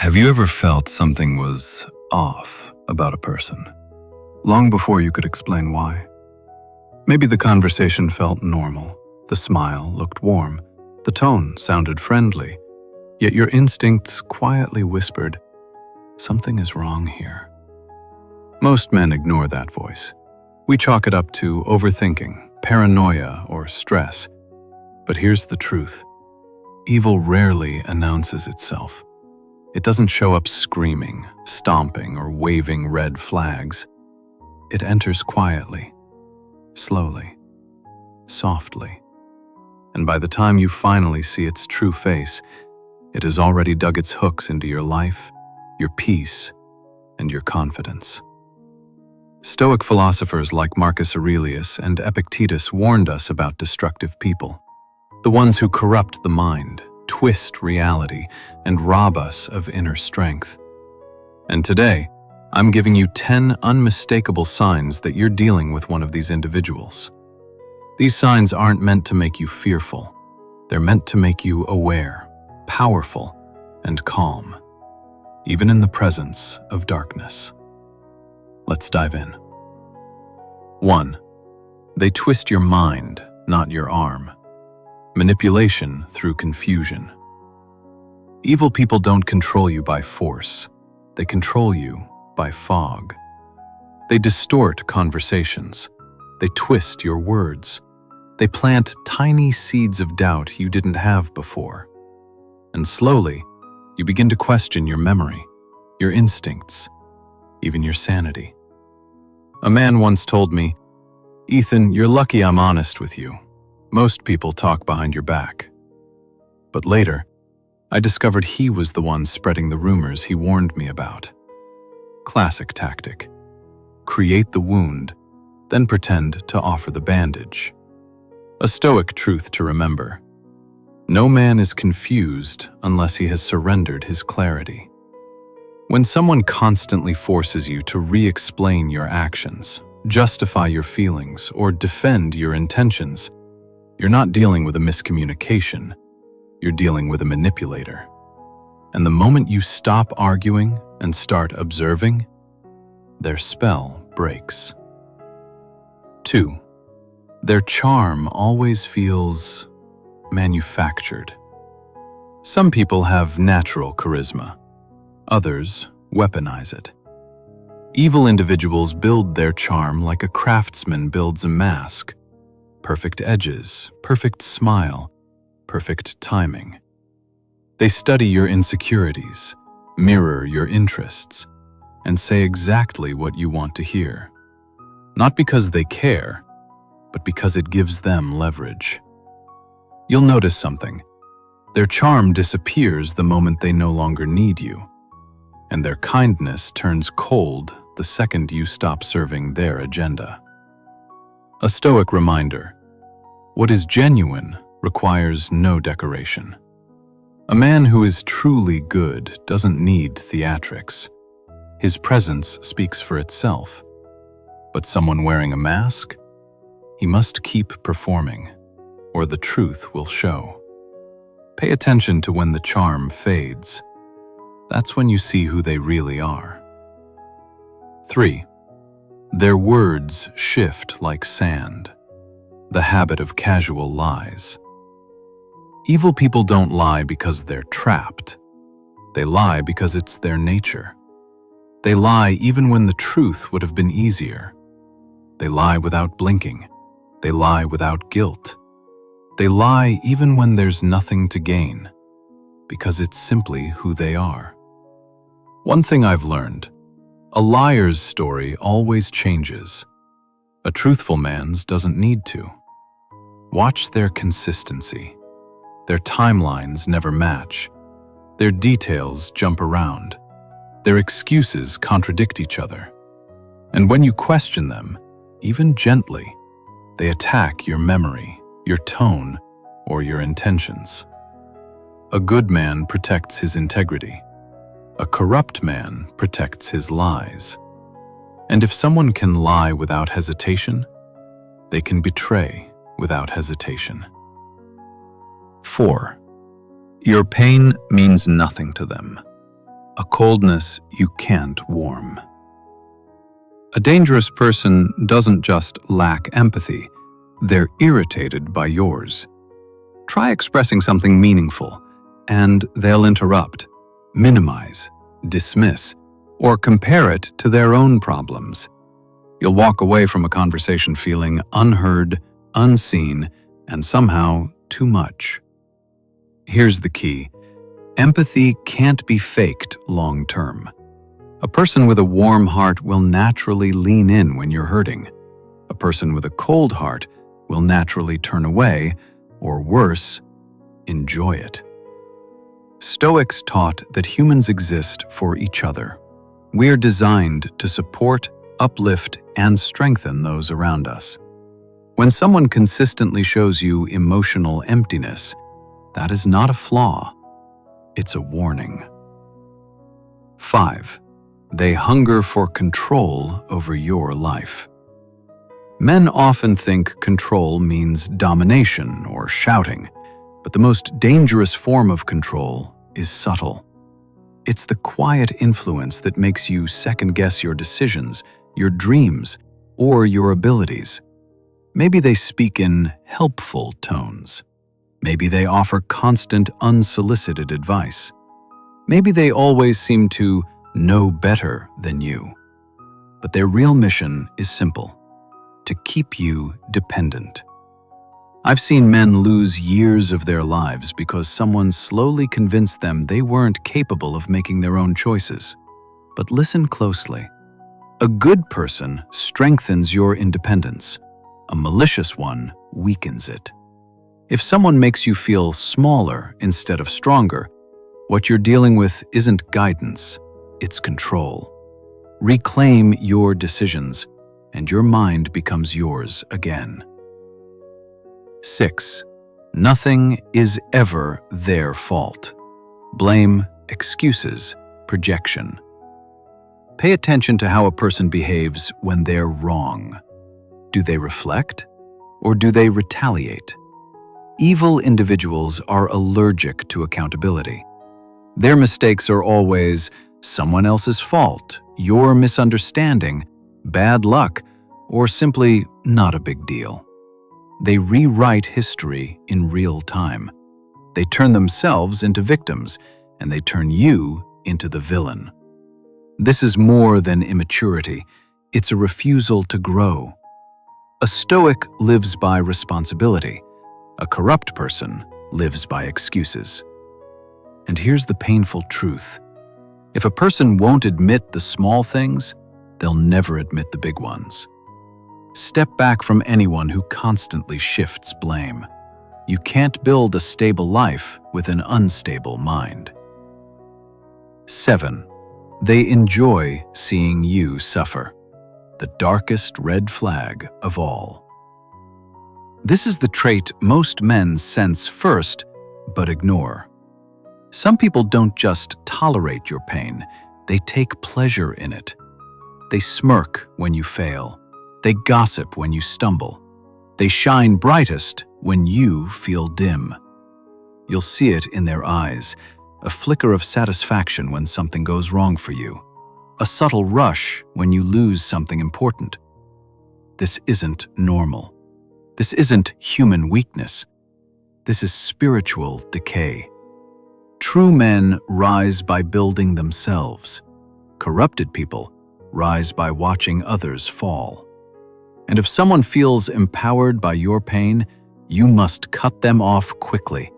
Have you ever felt something was off about a person, long before you could explain why? Maybe the conversation felt normal, the smile looked warm, the tone sounded friendly, yet your instincts quietly whispered, "Something is wrong here." Most men ignore that voice. We chalk it up to overthinking, paranoia, or stress. But here's the truth. Evil rarely announces itself. It doesn't show up screaming, stomping, or waving red flags. It enters quietly, slowly, softly. And by the time you finally see its true face, it has already dug its hooks into your life, your peace, and your confidence. Stoic philosophers like Marcus Aurelius and Epictetus warned us about destructive people, the ones who corrupt the mind, twist reality, and rob us of inner strength. And today, I'm giving you 10 unmistakable signs that you're dealing with one of these individuals. These signs aren't meant to make you fearful. They're meant to make you aware, powerful, and calm, even in the presence of darkness. Let's dive in. 1. They twist your mind, not your arm. Manipulation through confusion. Evil people don't control you by force. They control you by fog. They distort conversations. They twist your words. They plant tiny seeds of doubt you didn't have before. And slowly, you begin to question your memory, your instincts, even your sanity. A man once told me, "Ethan, you're lucky I'm honest with you. Most people talk behind your back." But later, I discovered he was the one spreading the rumors he warned me about. Classic tactic. Create the wound, then pretend to offer the bandage. A Stoic truth to remember. No man is confused unless he has surrendered his clarity. When someone constantly forces you to re-explain your actions, justify your feelings, or defend your intentions, you're not dealing with a miscommunication, you're dealing with a manipulator. And the moment you stop arguing and start observing, their spell breaks. 2. Their charm always feels manufactured. Some people have natural charisma. Others weaponize it. Evil individuals build their charm like a craftsman builds a mask. Perfect edges, perfect smile, perfect timing. They study your insecurities, mirror your interests, and say exactly what you want to hear. Not because they care, but because it gives them leverage. You'll notice something. Their charm disappears the moment they no longer need you, and their kindness turns cold the second you stop serving their agenda. A Stoic reminder: what is genuine requires no decoration. A man who is truly good doesn't need theatrics. His presence speaks for itself. But someone wearing a mask? He must keep performing, or the truth will show. Pay attention to when the charm fades. That's when you see who they really are. 3. Their words shift like sand. The habit of casual lies. Evil people don't lie because they're trapped. They lie because it's their nature. They lie even when the truth would have been easier. They lie without blinking. They lie without guilt. They lie even when there's nothing to gain, because it's simply who they are. One thing I've learned: a liar's story always changes. A truthful man's doesn't need to. Watch their consistency. Their timelines never match. Their details jump around. Their excuses contradict each other. And when you question them, even gently, they attack your memory, your tone, or your intentions. A good man protects his integrity. A corrupt man protects his lies. And if someone can lie without hesitation, they can betray without hesitation. 4. Your pain means nothing to them. a coldness you can't warm. A dangerous person doesn't just lack empathy, they're irritated by yours. Try expressing something meaningful, and they'll interrupt, minimize, dismiss, or compare it to their own problems. You'll walk away from a conversation feeling unheard, unseen, and somehow too much. Here's the key. Empathy can't be faked long term. A person with a warm heart will naturally lean in when you're hurting. A person with a cold heart will naturally turn away, or worse, enjoy it. Stoics taught that humans exist for each other. We're designed to support, uplift, and strengthen those around us. When someone consistently shows you emotional emptiness, that is not a flaw, it's a warning. 5. They hunger for control over your life. Men often think control means domination or shouting, but the most dangerous form of control is subtle. It's the quiet influence that makes you second-guess your decisions, your dreams, or your abilities. Maybe they speak in helpful tones. Maybe they offer constant, unsolicited advice. Maybe they always seem to know better than you. But their real mission is simple: to keep you dependent. I've seen men lose years of their lives because someone slowly convinced them they weren't capable of making their own choices. But listen closely. A good person strengthens your independence. A malicious one weakens it. If someone makes you feel smaller instead of stronger, what you're dealing with isn't guidance, it's control. Reclaim your decisions, and your mind becomes yours again. 6. Nothing is ever their fault. Blame, excuses, projection. Pay attention to how a person behaves when they're wrong. Do they reflect, or do they retaliate? Evil individuals are allergic to accountability. Their mistakes are always someone else's fault, your misunderstanding, bad luck, or simply not a big deal. They rewrite history in real time. They turn themselves into victims, and they turn you into the villain. This is more than immaturity. It's a refusal to grow. A Stoic lives by responsibility. A corrupt person lives by excuses. And here's the painful truth. If a person won't admit the small things, they'll never admit the big ones. Step back from anyone who constantly shifts blame. You can't build a stable life with an unstable mind. 7. They enjoy seeing you suffer. The darkest red flag of all. This is the trait most men sense first, but ignore. Some people don't just tolerate your pain, they take pleasure in it. They smirk when you fail. They gossip when you stumble. They shine brightest when you feel dim. You'll see it in their eyes, a flicker of satisfaction when something goes wrong for you, a subtle rush when you lose something important. This isn't normal. This isn't human weakness. This is spiritual decay. True men rise by building themselves. Corrupted people rise by watching others fall. And if someone feels empowered by your pain, you must cut them off quickly,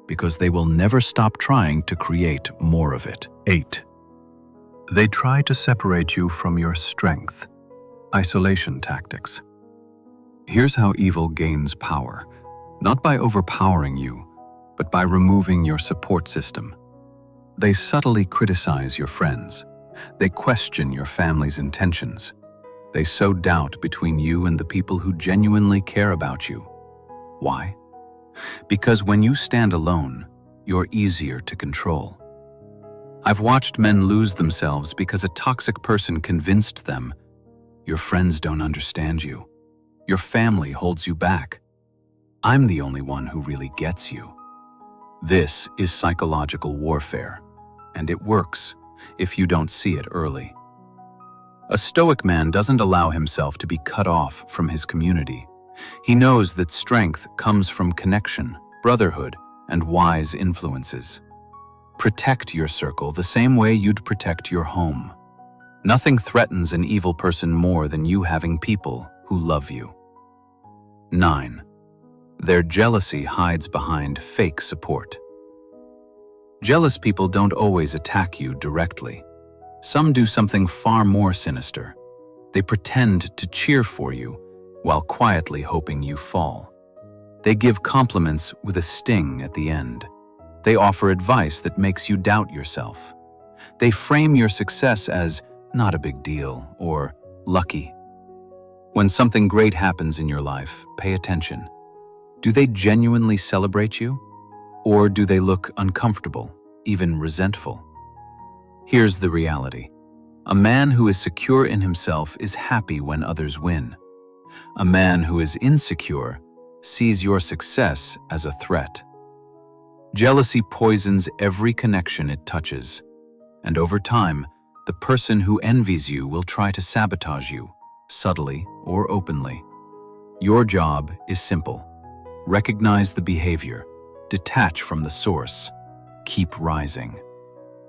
because they will never stop trying to create more of it. 8. They try to separate you from your strength. Isolation tactics. Here's how evil gains power, not by overpowering you, but by removing your support system. They subtly criticize your friends. They question your family's intentions. They sow doubt between you and the people who genuinely care about you. Why? Because when you stand alone, you're easier to control. I've watched men lose themselves because a toxic person convinced them, your friends don't understand you. Your family holds you back. I'm the only one who really gets you. This is psychological warfare, and it works if you don't see it early. A Stoic man doesn't allow himself to be cut off from his community. He knows that strength comes from connection, brotherhood, and wise influences. Protect your circle the same way you'd protect your home. Nothing threatens an evil person more than you having people who love you. 9. Their jealousy hides behind fake support. Jealous people don't always attack you directly. Some do something far more sinister. They pretend to cheer for you while quietly hoping you fall. They give compliments with a sting at the end. They offer advice that makes you doubt yourself. They frame your success as not a big deal or lucky. When something great happens in your life, pay attention. Do they genuinely celebrate you? Or do they look uncomfortable, even resentful? Here's the reality. A man who is secure in himself is happy when others win. A man who is insecure sees your success as a threat. Jealousy poisons every connection it touches, and over time, the person who envies you will try to sabotage you, subtly or openly. Your job is simple. Recognize the behavior, detach from the source, keep rising.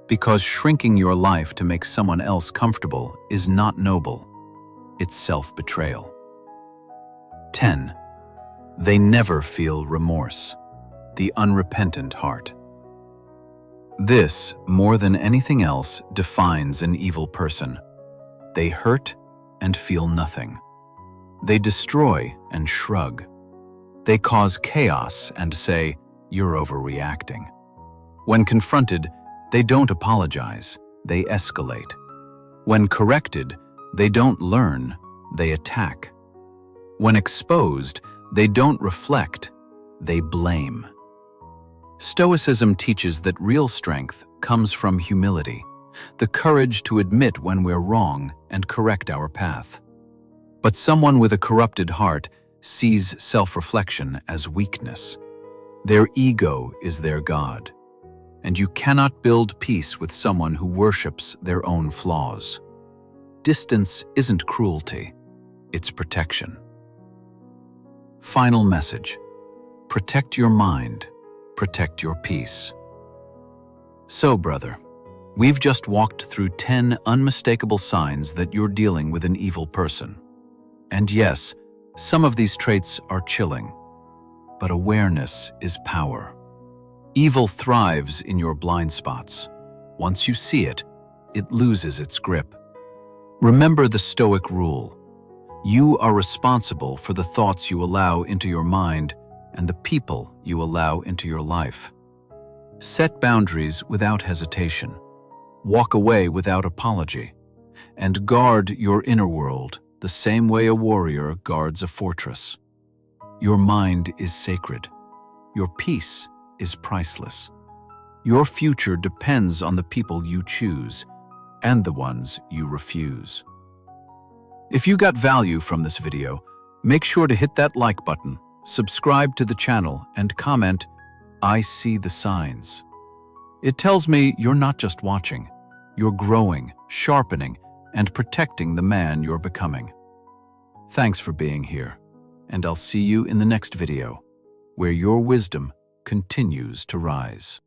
Because shrinking your life to make someone else comfortable is not noble. It's self-betrayal. 10. They never feel remorse. The unrepentant heart. This, more than anything else, defines an evil person. They hurt and feel nothing. They destroy and shrug. They cause chaos and say, "You're overreacting." When confronted, they don't apologize, they escalate. When corrected, they don't learn, they attack. When exposed, they don't reflect, they blame. Stoicism teaches that real strength comes from humility, the courage to admit when we're wrong and correct our path. But someone with a corrupted heart sees self-reflection as weakness. Their ego is their god. And you cannot build peace with someone who worships their own flaws. Distance isn't cruelty, it's protection. Final message: protect your mind, protect your peace. So, brother, we've just walked through 10 unmistakable signs that you're dealing with an evil person. And yes, some of these traits are chilling, but awareness is power. Evil thrives in your blind spots. Once you see it, it loses its grip. Remember the Stoic rule. You are responsible for the thoughts you allow into your mind and the people you allow into your life. Set boundaries without hesitation. Walk away without apology. And guard your inner world the same way a warrior guards a fortress. Your mind is sacred. Your peace is priceless. Your future depends on the people you choose and the ones you refuse. If you got value from this video, make sure to hit that like button, subscribe to the channel, and comment, "I see the signs." It tells me you're not just watching, you're growing, sharpening, and protecting the man you're becoming. Thanks for being here, and I'll see you in the next video, where your wisdom continues to rise.